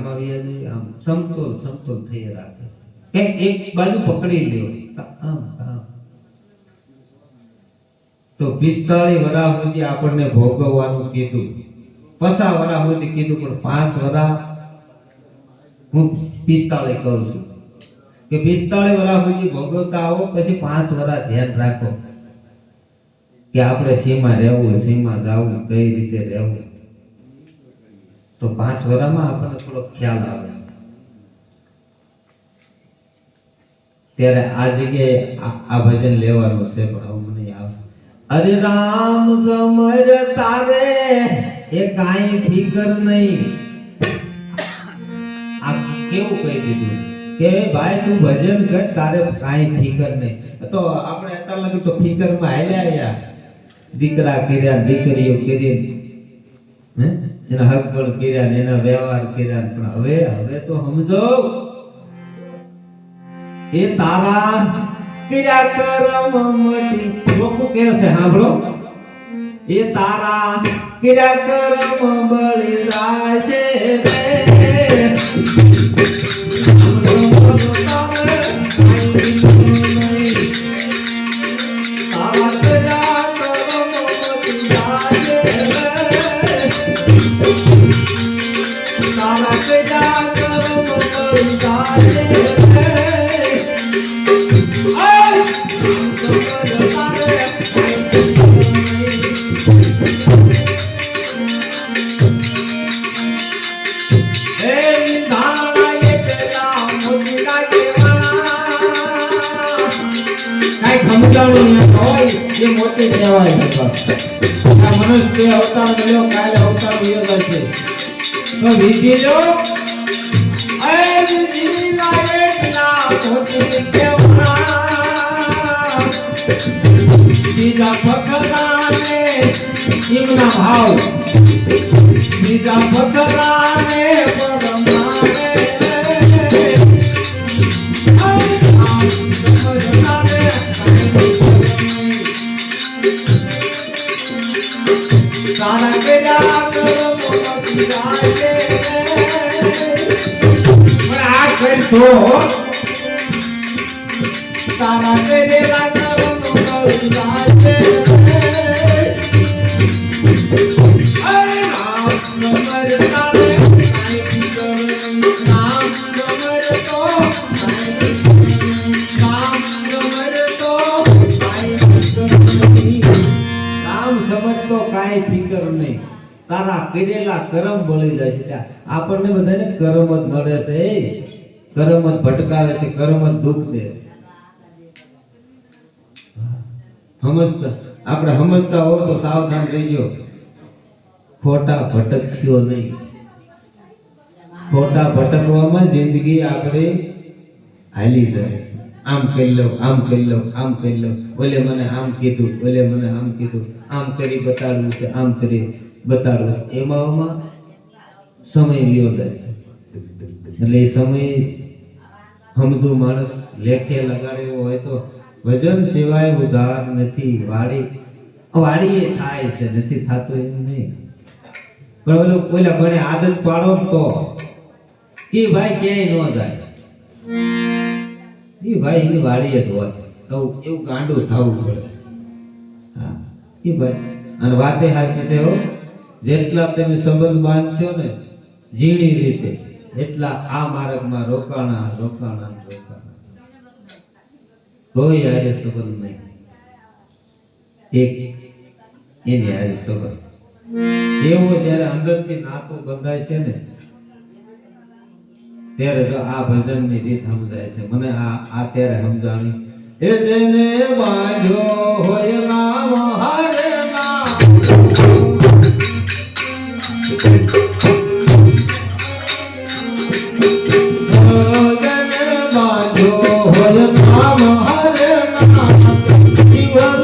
આમ સમતોલ સમતોલ થઈ રાખે એક બાજુ પકડી લ્યો આમ આમ તો 45 વર્ષ સુધી આપણને ભોગવવાનું કીધું 50 વર્ષ સુધી કીધું પણ 5 વર્ષ હું 45 કહું છું કે 45 વર્ષ સુધી ભોગવતા આવો પછી 5 વર્ષ ધ્યાન રાખો કે આપણે સીમા રહેવું સીમા જવું કઈ રીતે રહેવું તો 5 વર્ષમાં આપણને થોડો ખ્યાલ આવે ત્યારે આ જગ્યાએ આ ભજન લેવાનું છે પણ આવું મને આવે અરે રામ સમર તારે એ કાઈ ફિકર નહીં આ કેવું કહી દીધું કે ભાઈ તું ભજન કર તારે કાઈ ફિકર નહીં તો આપણે અત્યારે લગી તો ફિકરમાં હાલ્યા દીકરા કર્યા દીકરીઓ કરી હે એના હક પણ કર્યા ને એના વ્યવહાર કર્યા પણ હવે તો સમજો એ તારા કર્યા કરમ મટી લોકો કહે છે સાંભળો એ તારા કર્યા કરમ બળી જાય છે મોટી કહેવાય આ મનુષ્ય અવતાર મળ્યો કાલે અવતાર મળ્યો છે તો વિધિ લો એ વિધિ લાગે ના મોટી કહેવાય બીજા ફકરાને ઇમના ભાવ બીજા ફકરાને પરમાને તારા કેડા કરમ મટી જાય પણ આ કરતો તારા કેડા કરમ મટી જાય અરે રામ નમર તારે કાઈ ફિકર નામ નમર તો નામ નમર તો કાઈ ફિકર નહીં નામ સમજ તો કાઈ ફિકર નહીં તારા કરેલા કર્મ બળી જાય છે આપણને બધાને કર્મ જ નડે છે કર્મ જ ભટકાવે છે કર્મ જ દુઃખ દે આપણે સમજતા હો તો સાવધાન રહીજો ખોટા ભટક્યો નહીં ખોટા ભટકવામાં જિંદગી આપણે હાલી જાય આમ કરી લો આમ કરી લો આમ કરી લો ઓલે મને આમ કીધું ઓલે મને આમ કીધું આમ કરી બતાડવું છે આમ કરી બતાડવું છે એમાં સમય વિયો જાય છે એટલે એ સમય સમજુ માણસ લેખે લગાડ્યો હોય તો ભજન સિવાય ઉધાર નથી વાડી થાય છે નથી થતું એમ નહીં પણ ઓલા ઘણે આદત પાડો તો કે ભાઈ ક્યાંય ન જાય એ ભાઈ એની વાડી જ હોય તો એવું ગાંડું થવું પડે હા એ ભાઈ અને વાતે હાસી છે જેટલા તમે સંબંધ બાંધશો ને ઝીણી રીતે એટલા આ માર્ગમાં રોકાણા કોઈ આરે સંબંધ નહીં એક એની આરે સંબંધ એવો જયારે અંદરથી નાતું બંધાય છે ને ત્યારે જો આ ભજનની રીત સમજાય છે મને આ ત્યારે સમજાણી એ જેને બાંધ્યો હોય નામ હરે નામ જેને બાંધ્યો હોય નામ હરે નામ જીવન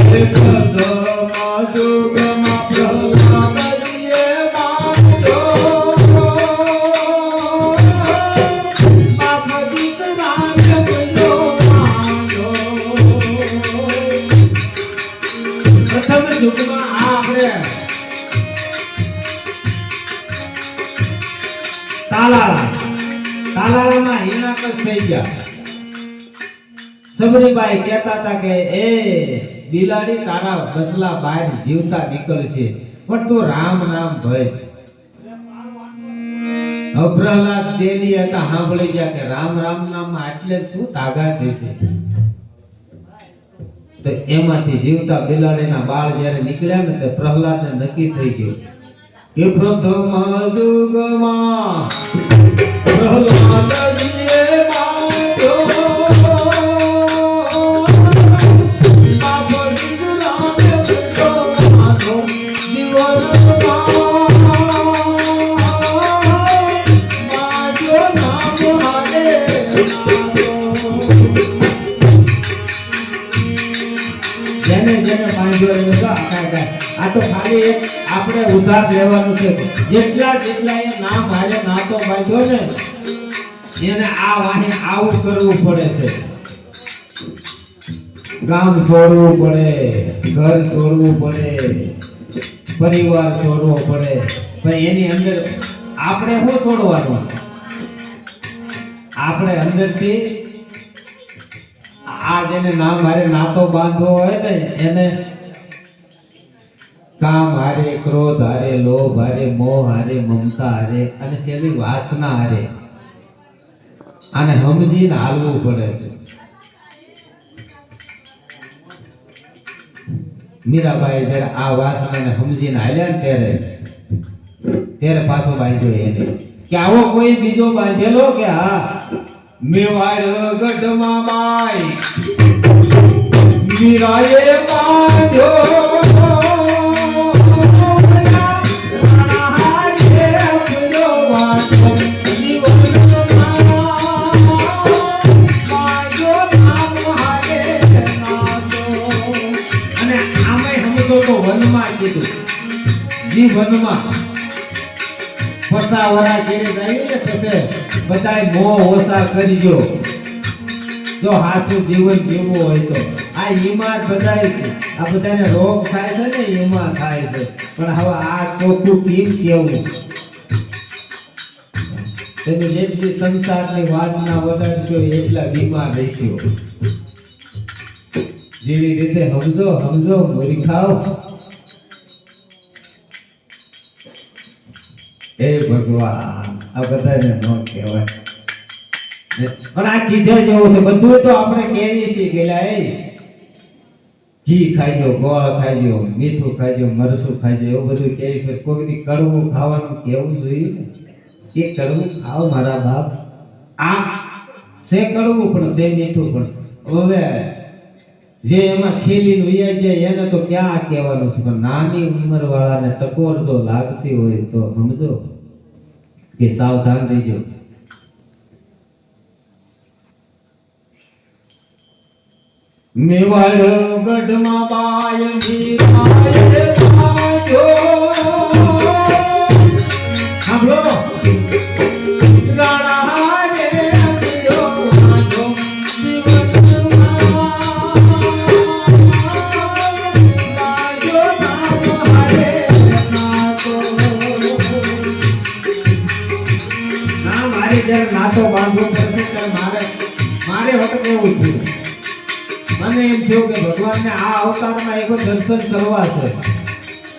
Hey, યુગમાં પ્રહલાદજીએ બાંધ્યો પ્રથમ યુગમાં આપણે તાલાળામાં હિનાક જ થઈ ગયા. સબરીબાઈ કહેતા હતા કે એ બિલાડી તારા બસલા બહાર જીવતા નીકળશે પણ તું રામ નામ ભજ. પ્રહલાદ દેલી હતા સાંભળી ગયા કે રામ રામ નામ આટલે શું તાકાત છે. તો એમાંથી જીવતા બિલાડીના બાળ જ્યારે નીકળ્યા ને તે પ્રહલાદને નક્કી થઈ ગયું કે પ્રથમ યુગમાં પ્રહલાદજીએ બાંધ્યો આ તો ખાલી એક આપણે ઉધાર લેવાનું છે. જેટલા જેટલા એ નામ હારે નાતો બાંધ્યો ને એને આ વાહે આવું કરવું પડે છે. ગામ છોડવું પડે, ઘર છોડવું પડે, પરિવાર છોડવો પડે, પણ એની અંદર આપણે શું છોડવાનું? આપણે અંદરથી આ જેને નામ હારે નાતો બાંધવો હોય ને એને કામ હારે, ક્રોધ હારે, લોભ હારે, મોહ હારે, મમતા હારે અને છેલ્લી વાસના હારે આને સમજીને હાલવું પડે છે. મીરાબાઈ જયારે આ વાસનાને સમજીને હાલ્યા ને ત્યારે પાછો બાંધ્યો એને કે આવો કોઈ બીજો બાંધેલો કે હા મેવાડ ગઢમાં બાઈ મીરાએ બાંધ્યો વનમાં પસાવરા જેને જાય ને પછી બધાય મોહ ઓછા કરજો જો હાથું જીવન જીવવું હોય તો. આ ઈમાન બધાય આ બધાને રોગ થાય છે ને ઈમાન થાય છે પણ હવે આ ચોખ્ખું કેમ કેવું? તમે જેટલી સંસારની વાતના વધારશો એટલા બીમાર રહેશો. જેવી રીતે સમજો મોરી ખાઓ. એ ભગવાન આ બધાને ન કહેવાય પણ આ કીધે જેવું છે. બધું તો આપણે કેવી છે ગયેલા એ ઘી ખાઈ દો, ગોળ ખાઈ દો, મીઠું ખાઈ દો, મરચું ખાઈ દો એવું બધું કેવી છે. કોઈ દી કડવું ખાવાનું કેવું જોઈએ ને એ કડવું ખાઓ મારા બાપ. આ છે કડવું પણ છે મીઠું પણ. હવે જે એમાં ખેલીને વૈયા જાય એને તો ક્યાં કહેવાનું છે પણ નાની ઉંમર વાળાને ટકોર જો લાગતી હોય તો સમજો કે સાવધાન રહેજો. મેવાડ ગઢમાં બાય મીરાએ બાંધ્યો સાંભળો નાતો બાંધવો પડશે ત્યારે મારે વખત એવું થયું. મને એમ થયું કે ભગવાનને આ અવતારમાં એક દર્શન કરવા છે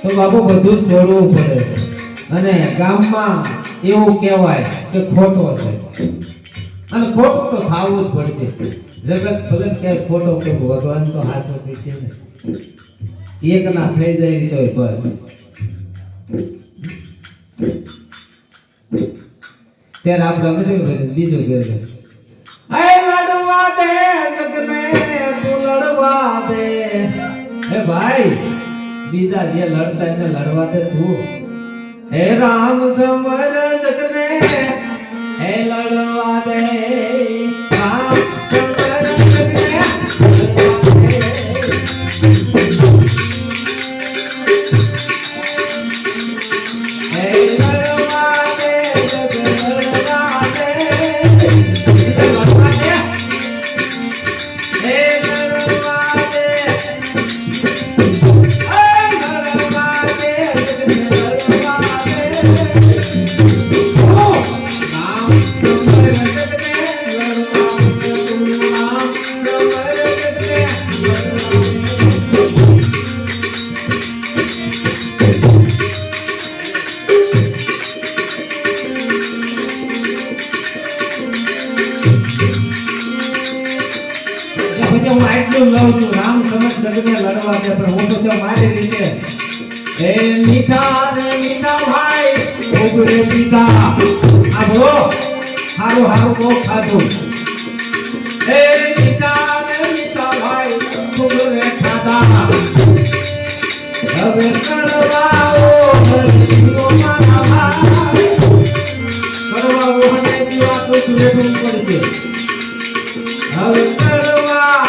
તો બાબુ બધું જ છોડવું પડે છે. અને ગામમાં એવું કહેવાય કે ખોટો છે અને ખોટું તો ખાવું જ પડશે. જગત ભલે ક્યાંય ખોટો કે ભગવાન તો હાથો છે ને એક ના થઈ જાય તો બસ. ત્યારે આપણે બીજું કહે છે લડવા દે જગને તું લડવા દે. હે ભાઈ બીજા જે લડતા એને લડવા દે તું. હે રામ સમર જગને હે લડવા દે રામ સમર જગને એ મીઠા ને મીઠા ભાઈ ઉગરે પીતા આ બોલો હારું હારું બહુ ખાધું એ મીઠા ને મીઠા ભાઈ ઉગરે ખાધા હવે કરવાઓ હરિયો મારા ભાઈ કરવાઓ હને દીવા તો સુરેડું પડશે હવે કરવાઓ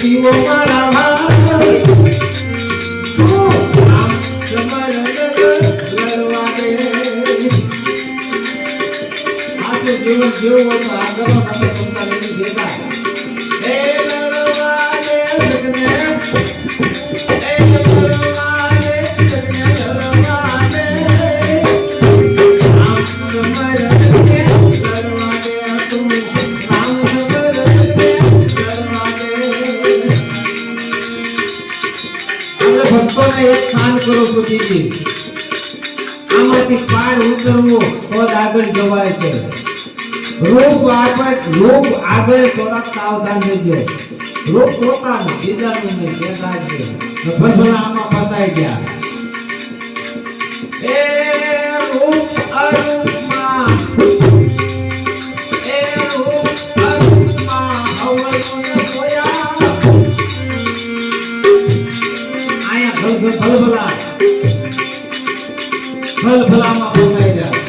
દીવો મારા ભાઈ जीवन जीव आगलो नतो तुमका लेनी देता ए लड़वाले लगने ए लड़वाले लगने लड़वाले राम समर के लड़वाले तुम राम समर के लड़वाले हमरे भक्तों ने एक कान करो सुधीजी आमाથી પાર ઉતરવું તો આગળ જવાય છે રોગ આગળ થોડાક સાવધાન રહેજો રોગ પોતાનું બીજાનું નહીં કહેતા છે ભજોલા આમાં ફસાઈ ગયા એ રૂપ અરૂપમાં અવળું જોયા આયા ભલભલા ભલભલામાં ફસાઈ ગયા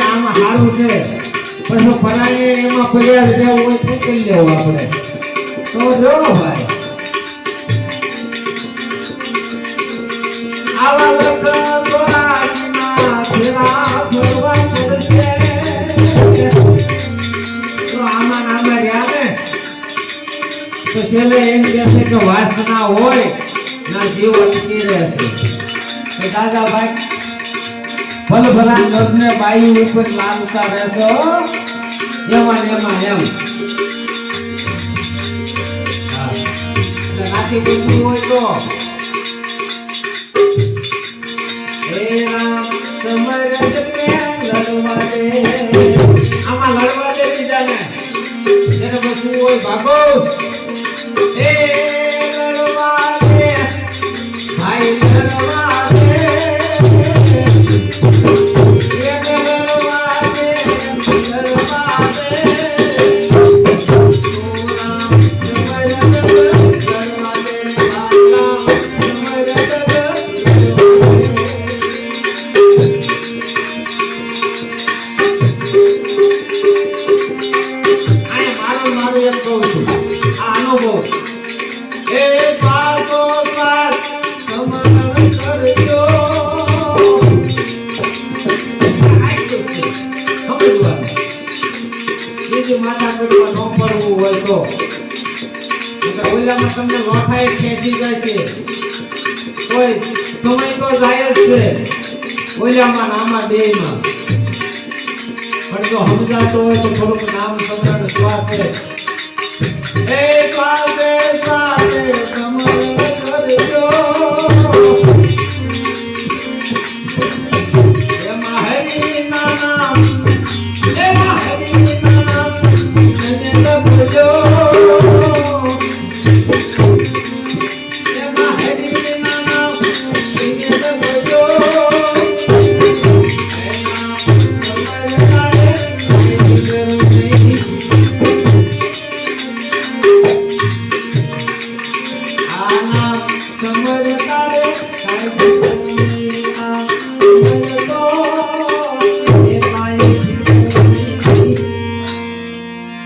આમાં હારું છે પછી ફરાય એમાં ફરિયાદ દેવું હોય તો કરી લેવું આપણે તો જો ભાઈ આવા લગ્ન તોરાજીના ફેરા ફરવા પડશે તો આમાં રહ્યા ને તો છેલ્લે એમ કહે છે કે વાસના હોય ના જીવ અટકી રહેશે તો દાદાભાઈ ભલભલા નરને બાઈ ઉપર લાલતા રહેતો એમાં એમ નાથી પૂછવું હોય તો હે રામ સમર જને લડવા દે આમાં લડવા દે બીજાને એને પૂછવું હોય ભાગો હે લડવા દે ભાઈ લડવા દે મારું એમ કહું છું આ અનુભવ એ પાસો પાસ સમાન કરજો સમજવાનું બીજી માથા કરવા ન પડવું હોય તો ઓલામાં તમને લોઠાએ ખેંચી જાય છે કોઈ સમય તો જાય જ છે ઓલામાં ને આમાં બેયમાં પણ જો સમજાતો હોય તો થોડુંક નામ સમજાવવાનું સ્વાદ છે એ પાસે